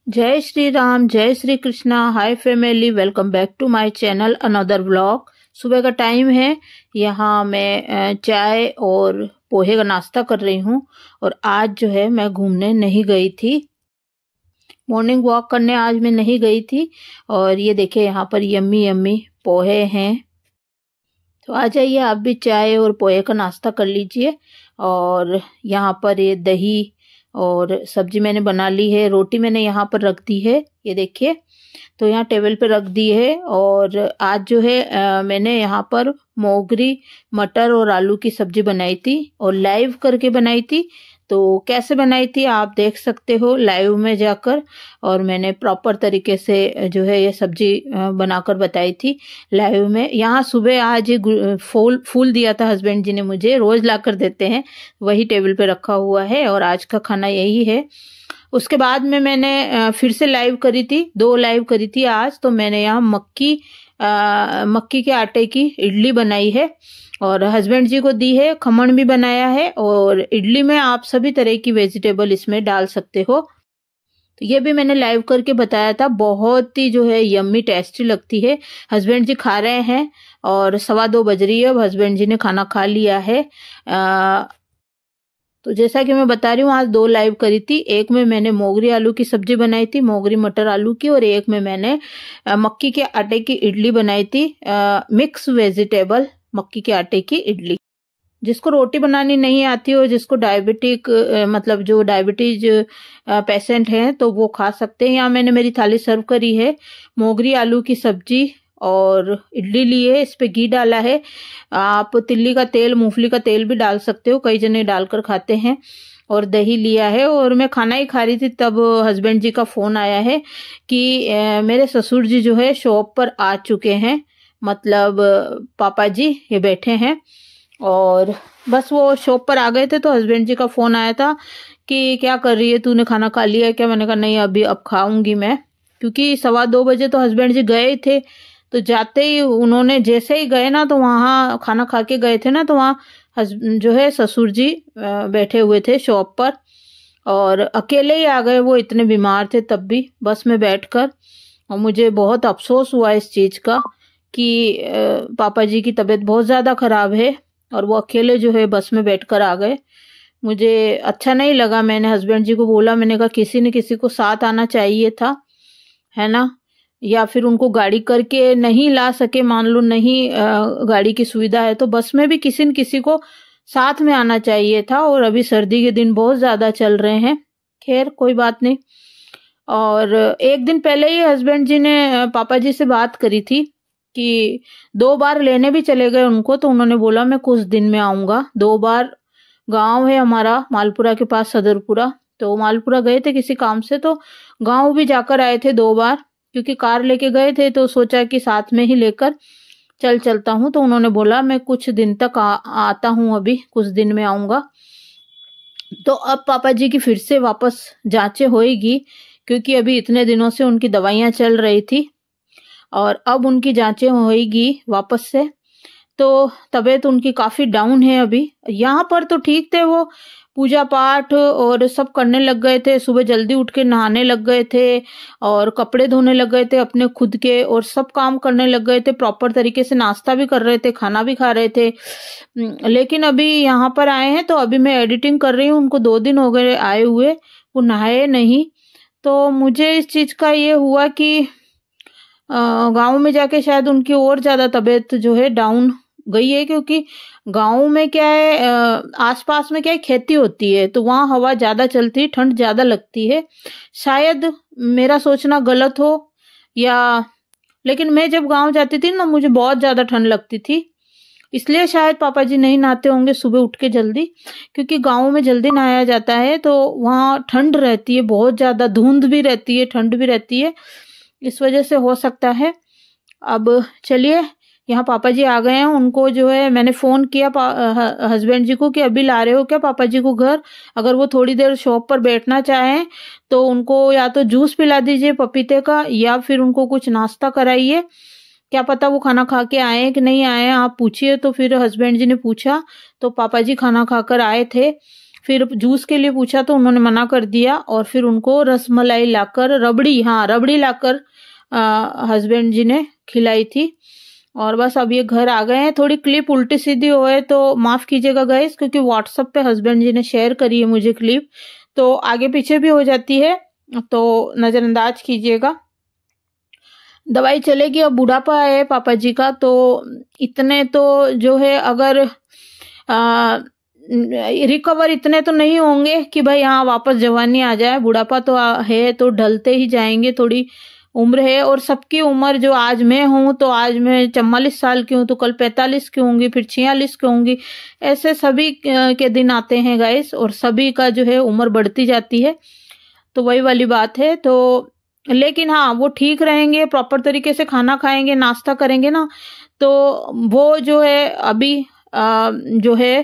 जय श्री राम, जय Shri Krishna. Hi family, welcome back to my channel another vlog. सुबह का टाइम है। यहाँ मैं चाय और पोहे का नाश्ता कर रही हूँ। और आज जो है मैं घूमने नहीं गई थी, मॉर्निंग वॉक करने आज मैं नहीं गई थी। और ये देखिए यहाँ पर यम्मी यम्मी पोहे हैं। तो आ जाइए आप भी चाय और पोहे का नाश्ता कर लीजिए। और यहाँ पर ये दही और सब्जी मैंने बना ली है। रोटी मैंने यहाँ पर रख दी है, ये देखिए। तो यहाँ टेबल पे रख दी है। और आज जो है मैंने यहाँ पर मोगरी मटर और आलू की सब्जी बनाई थी और लाइव करके बनाई थी। तो कैसे बनाई थी आप देख सकते हो लाइव में जाकर। और मैंने प्रॉपर तरीके से जो है ये सब्जी बनाकर बताई थी लाइव में। यहाँ सुबह आज फूल दिया था हस्बैंड जी ने मुझे, रोज ला कर देते हैं, वही टेबल पे रखा हुआ है और आज का खाना यही है। उसके बाद में मैंने फिर से लाइव करी थी, 2 लाइव करी थी आज। तो मैंने यहाँ मक्की के आटे की इडली बनाई है और हस्बैंड जी को दी है। खमण भी बनाया है और इडली में आप सभी तरह की वेजिटेबल इसमें डाल सकते हो। तो ये भी मैंने लाइव करके बताया था। बहुत ही जो है यम्मी टेस्टी लगती है। हस्बैंड जी खा रहे हैं और 2:15 बज रही है। अब हस्बैंड जी ने खाना खा लिया है। तो जैसा कि मैं बता रही हूँ आज 2 लाइव करी थी। एक में मैंने मोगरी आलू की सब्जी बनाई थी, मोगरी मटर आलू की। और एक में मैंने मक्की के आटे की इडली बनाई थी, मिक्स वेजिटेबल मक्की के आटे की इडली। जिसको रोटी बनानी नहीं आती और जिसको डायबिटिक मतलब जो डायबिटीज पेशेंट हैं तो वो खा सकते हैं। यहाँ मैंने मेरी थाली सर्व करी है। मोगरी आलू की सब्जी और इडली ली है, इस पे घी डाला है। आप तिल्ली का तेल, मूंगफली का तेल भी डाल सकते हो, कई जने डालकर खाते हैं। और दही लिया है। और मैं खाना ही खा रही थी तब हस्बैंड जी का फोन आया है कि मेरे ससुर जी जो है शॉप पर आ चुके हैं, मतलब पापा जी ये बैठे हैं। और बस वो शॉप पर आ गए थे तो हस्बैंड जी का फोन आया था कि क्या कर रही है, तूने खाना खा लिया है क्या? मैंने कहा नहीं, अभी अब खाऊंगी मैं, क्योंकि 2:15 बजे तो हस्बैंड जी गए थे। तो जाते ही उन्होंने जैसे ही गए ना, तो वहाँ खाना खा के गए थे ना, तो वहाँ जो है ससुर जी बैठे हुए थे शॉप पर। और अकेले ही आ गए, वो इतने बीमार थे तब भी बस में बैठकर। और मुझे बहुत अफसोस हुआ इस चीज़ का कि पापा जी की तबीयत बहुत ज़्यादा खराब है और वो अकेले जो है बस में बैठकर आ गए। मुझे अच्छा नहीं लगा। मैंने हस्बैंड जी को बोला, मैंने कहा किसी न किसी को साथ आना चाहिए था, है ना। या फिर उनको गाड़ी करके नहीं ला सके, मान लो नहीं गाड़ी की सुविधा है, तो बस में भी किसी न किसी को साथ में आना चाहिए था। और अभी सर्दी के दिन बहुत ज़्यादा चल रहे हैं। खैर कोई बात नहीं। और एक दिन पहले ही हस्बैंड जी ने पापा जी से बात करी थी कि 2 बार लेने भी चले गए उनको। तो उन्होंने बोला मैं कुछ दिन में आऊँगा। 2 बार गांव है हमारा मालपुरा के पास, सदरपुरा। तो मालपुरा गए थे किसी काम से, तो गांव भी जाकर आए थे 2 बार, क्योंकि कार लेके गए थे तो सोचा कि साथ में ही लेकर चलता हूँ। तो उन्होंने बोला मैं कुछ दिन तक आता हूँ, अभी कुछ दिन में आऊँगा। तो अब पापा जी की फिर से वापस जांचें होएगी, क्योंकि अभी इतने दिनों से उनकी दवाइयाँ चल रही थी और अब उनकी जांचें होएगी वापस से। तो तबीयत उनकी काफ़ी डाउन है अभी। यहाँ पर तो ठीक थे, वो पूजा पाठ और सब करने लग गए थे। सुबह जल्दी उठ के नहाने लग गए थे और कपड़े धोने लग गए थे अपने खुद के, और सब काम करने लग गए थे। प्रॉपर तरीके से नाश्ता भी कर रहे थे, खाना भी खा रहे थे। लेकिन अभी यहाँ पर आए हैं तो अभी मैं एडिटिंग कर रही हूँ। उनको 2 दिन हो गए आए हुए, वो नहाए नहीं। तो मुझे इस चीज़ का ये हुआ कि गाँव में जाके शायद उनकी और ज़्यादा तबीयत जो है डाउन गई है, क्योंकि गाँव में क्या है, आसपास में क्या है, खेती होती है, तो वहाँ हवा ज़्यादा चलती है, ठंड ज़्यादा लगती है। शायद मेरा सोचना गलत हो या, लेकिन मैं जब गाँव जाती थी ना, मुझे बहुत ज़्यादा ठंड लगती थी। इसलिए शायद पापा जी नहीं नहाते होंगे सुबह उठ के जल्दी, क्योंकि गाँव में जल्दी नहाया जाता है तो वहाँ ठंड रहती है बहुत ज़्यादा, धुंध भी रहती है, ठंड भी रहती है, इस वजह से हो सकता है। अब चलिए, यहाँ पापा जी आ गए हैं। उनको जो है मैंने फ़ोन किया हस्बैंड जी को कि अभी ला रहे हो क्या पापा जी को घर, अगर वो थोड़ी देर शॉप पर बैठना चाहें तो उनको या तो जूस पिला दीजिए पपीते का, या फिर उनको कुछ नाश्ता कराइए। क्या पता वो खाना खा के आए कि नहीं आए, आप पूछिए। तो फिर हस्बैंड जी ने पूछा तो पापा जी खाना खाकर आए थे। फिर जूस के लिए पूछा तो उन्होंने मना कर दिया, और फिर उनको रसमलाई लाकर, रबड़ी लाकर हस्बैंड जी ने खिलाई थी। और बस अब ये घर आ गए हैं। थोड़ी क्लिप उल्टी सीधी होए तो माफ कीजिएगा गाइस, क्योंकि व्हाट्सएप पे हस्बैंड जी ने शेयर करी है मुझे क्लिप, तो आगे पीछे भी हो जाती है, तो नजरअंदाज कीजिएगा। दवाई चलेगी। अब बुढ़ापा है पापा जी का, तो इतने तो जो है अगर रिकवर इतने तो नहीं होंगे कि भाई हाँ वापस जवानी आ जाए। बुढ़ापा तो है, तो ढलते ही जाएंगे, थोड़ी उम्र है। और सबकी उम्र, जो आज मैं हूँ तो आज मैं 44 साल की हूँ, तो कल 45 की होंगी, फिर 46 की होंगी। ऐसे सभी के दिन आते हैं गाइस, और सभी का जो है उम्र बढ़ती जाती है, तो वही वाली बात है। तो लेकिन हाँ, वो ठीक रहेंगे, प्रॉपर तरीके से खाना खाएंगे, नाश्ता करेंगे ना, तो वो जो है अभी जो है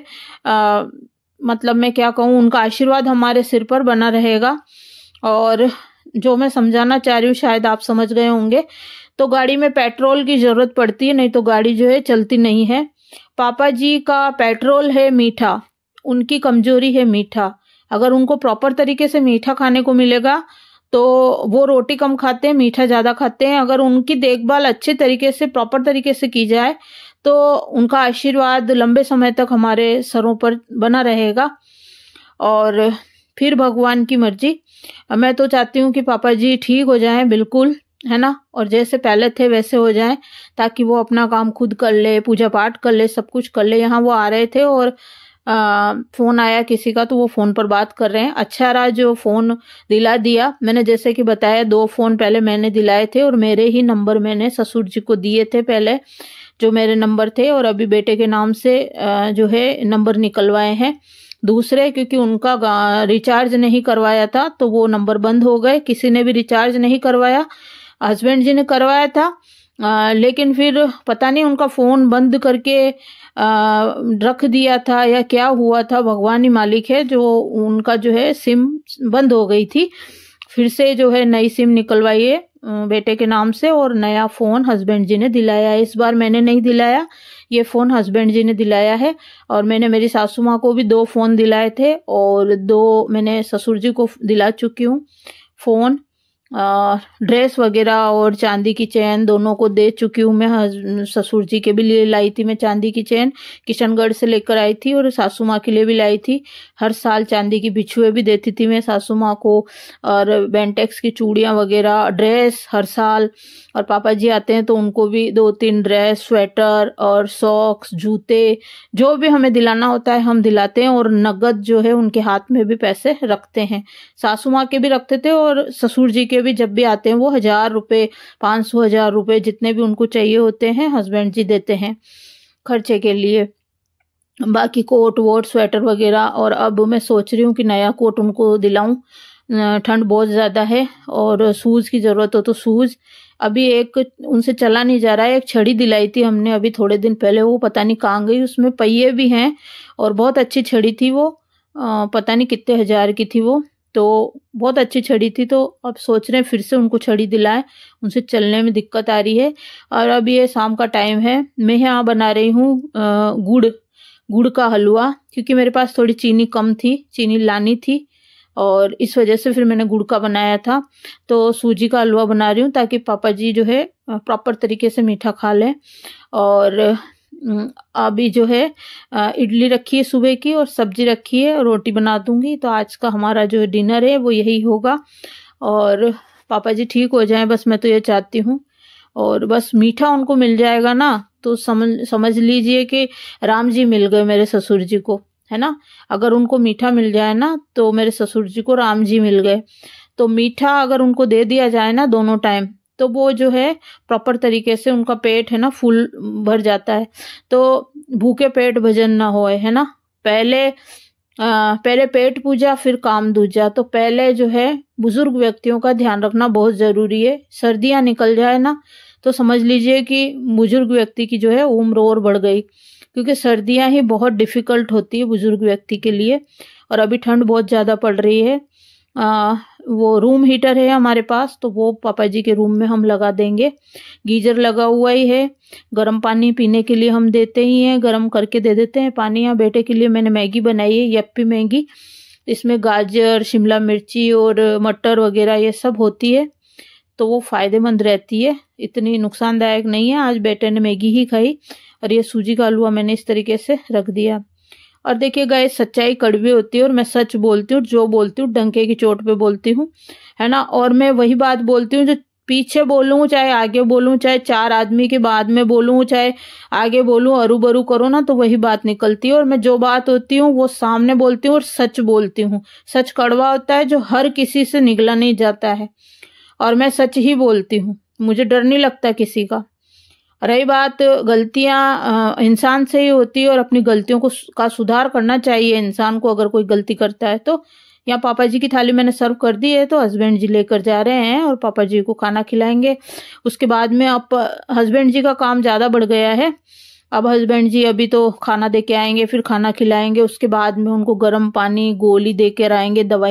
मतलब मैं क्या कहूँ, उनका आशीर्वाद हमारे सिर पर बना रहेगा। और जो मैं समझाना चाह रही हूँ शायद आप समझ गए होंगे। तो गाड़ी में पेट्रोल की जरूरत पड़ती है, नहीं तो गाड़ी जो है चलती नहीं है। पापा जी का पेट्रोल है मीठा, उनकी कमजोरी है मीठा। अगर उनको प्रॉपर तरीके से मीठा खाने को मिलेगा तो वो रोटी कम खाते हैं, मीठा ज्यादा खाते हैं। अगर उनकी देखभाल अच्छे तरीके से, प्रॉपर तरीके से की जाए तो उनका आशीर्वाद लंबे समय तक हमारे सरों पर बना रहेगा। और फिर भगवान की मर्जी। मैं तो चाहती हूँ कि पापा जी ठीक हो जाएं बिल्कुल, है ना, और जैसे पहले थे वैसे हो जाएं, ताकि वो अपना काम खुद कर ले, पूजा पाठ कर ले, सब कुछ कर ले। यहाँ वो आ रहे थे और फोन आया किसी का, तो वो फोन पर बात कर रहे हैं। अच्छा रहा जो फोन दिला दिया। मैंने जैसे कि बताया 2 फोन पहले मैंने दिलाए थे, और मेरे ही नंबर मैंने ससुर जी को दिए थे पहले, जो मेरे नंबर थे, और अभी बेटे के नाम से जो है नंबर निकलवाए हैं दूसरे, क्योंकि उनका रिचार्ज नहीं करवाया था तो वो नंबर बंद हो गए। किसी ने भी रिचार्ज नहीं करवाया, हस्बैंड जी ने करवाया था, लेकिन फिर पता नहीं उनका फोन बंद करके रख दिया था या क्या हुआ था, भगवान ही मालिक है। जो उनका जो है सिम बंद हो गई थी, फिर से जो है नई सिम निकलवाई है बेटे के नाम से, और नया फोन हस्बैंड जी ने दिलाया है। इस बार मैंने नहीं दिलाया, ये फोन हस्बैंड जी ने दिलाया है। और मैंने मेरी सासू माँ को भी 2 फोन दिलाए थे, और 2 मैंने ससुर जी को दिला चुकी हूँ फोन। ड्रेस वगैरह और चांदी की चेन दोनों को दे चुकी हूँ मैं। ससुर जी के भी लिए लाई थी मैं चांदी की चेन, किशनगढ़ से लेकर आई थी, और सासू माँ के लिए भी लाई थी। हर साल चांदी की बिछुए भी देती थी मैं सासू माँ को, और बेंटेक्स की चूड़ियाँ वगैरह, ड्रेस हर साल। और पापा जी आते हैं तो उनको भी 2-3 ड्रेस, स्वेटर और सॉक्स, जूते, जो भी हमें दिलाना होता है हम दिलाते हैं। और नगद जो है उनके हाथ में भी पैसे रखते हैं, सासू माँ के भी रखते थे, और ससुर जी के भी जब भी आते हैं वो 1000 रुपए, 500, 1000 रुपए, जितने भी उनको चाहिए होते हैं हस्बैंड जी देते हैं खर्चे के लिए। बाकी कोट वोट, स्वेटर वगैरह। और अब मैं सोच रही हूँ कि नया कोट उनको दिलाऊं, ठंड बहुत ज़्यादा है। और शूज़ की ज़रूरत हो तो शूज़, अभी एक उनसे चला नहीं जा रहा है। एक छड़ी दिलाई थी हमने अभी थोड़े दिन पहले, वो पता नहीं कहाँ गई, उसमें पहिए भी हैं, और बहुत अच्छी छड़ी थी वो, पता नहीं कितने 1000 की थी वो, तो बहुत अच्छी छड़ी थी। तो अब सोच रहे हैं फिर से उनको छड़ी दिलाएं, उनसे चलने में दिक्कत आ रही है। और अब ये शाम का टाइम है, मैं यहाँ बना रही हूँ गुड़ का हलवा, क्योंकि मेरे पास थोड़ी चीनी कम थी, चीनी लानी थी, और इस वजह से फिर मैंने गुड़ का बनाया था। तो सूजी का हलवा बना रही हूँ ताकि पापा जी जो है प्रॉपर तरीके से मीठा खा लें। और अभी जो है इडली रखी है सुबह की, और सब्जी रखी है, रोटी बना दूंगी। तो आज का हमारा जो डिनर है वो यही होगा। और पापा जी ठीक हो जाएं, बस मैं तो ये चाहती हूँ। और बस मीठा उनको मिल जाएगा ना, तो समझ लीजिए कि राम जी मिल गए मेरे ससुर जी को, है ना। अगर उनको मीठा मिल जाए ना तो मेरे ससुर जी को राम जी मिल गए। तो मीठा अगर उनको दे दिया जाए ना दोनों टाइम, तो वो जो है प्रॉपर तरीके से उनका पेट है ना फुल भर जाता है। तो भूखे पेट भजन ना होए, है ना। पहले पेट पूजा फिर काम दूजा। तो पहले जो है बुजुर्ग व्यक्तियों का ध्यान रखना बहुत जरूरी है। सर्दियां निकल जाए ना तो समझ लीजिए कि बुजुर्ग व्यक्ति की जो है उम्र और बढ़ गई, क्योंकि सर्दियां ही बहुत डिफिकल्ट होती है बुजुर्ग व्यक्ति के लिए। और अभी ठंड बहुत ज्यादा पड़ रही है, वो रूम हीटर है हमारे पास, तो वो पापा जी के रूम में हम लगा देंगे। गीजर लगा हुआ ही है। गर्म पानी पीने के लिए हम देते ही हैं, गर्म करके दे देते हैं पानी। यहाँ बेटे के लिए मैंने मैगी बनाई है, यप्पी मैगी। इसमें गाजर, शिमला मिर्ची और मटर वगैरह ये सब होती है, तो वो फ़ायदेमंद रहती है, इतनी नुकसानदायक नहीं है। आज बेटे ने मैगी ही खाई और ये सूजी का हलवा मैंने इस तरीके से रख दिया। और देखिए गाइस, सच्चाई कड़वी होती है और मैं सच बोलती हूँ, जो बोलती हूँ डंके की चोट पे बोलती हूँ, है ना। और मैं वही बात बोलती हूँ जो पीछे बोलूँ, चाहे आगे बोलूँ, चाहे 4 आदमी के बाद में बोलूँ, चाहे आगे बोलूँ, अरू बरू करो ना, तो वही बात निकलती है। और मैं जो बात होती हूँ वो सामने बोलती हूँ और सच बोलती हूँ। सच कड़वा होता है जो हर किसी से निगला नहीं जाता है, और मैं सच ही बोलती हूँ, मुझे डर नहीं लगता किसी का। रही बात गलतियां, इंसान से ही होती है और अपनी गलतियों का सुधार करना चाहिए इंसान को अगर कोई गलती करता है तो। यहाँ पापा जी की थाली मैंने सर्व कर दी है, तो हस्बैंड जी लेकर जा रहे हैं और पापा जी को खाना खिलाएंगे। उसके बाद में अब हस्बैंड जी का काम ज़्यादा बढ़ गया है। अब हस्बैंड जी अभी तो खाना दे के आएंगे, फिर खाना खिलाएंगे, उसके बाद में उनको गर्म पानी गोली दे कर आएंगे, दवाई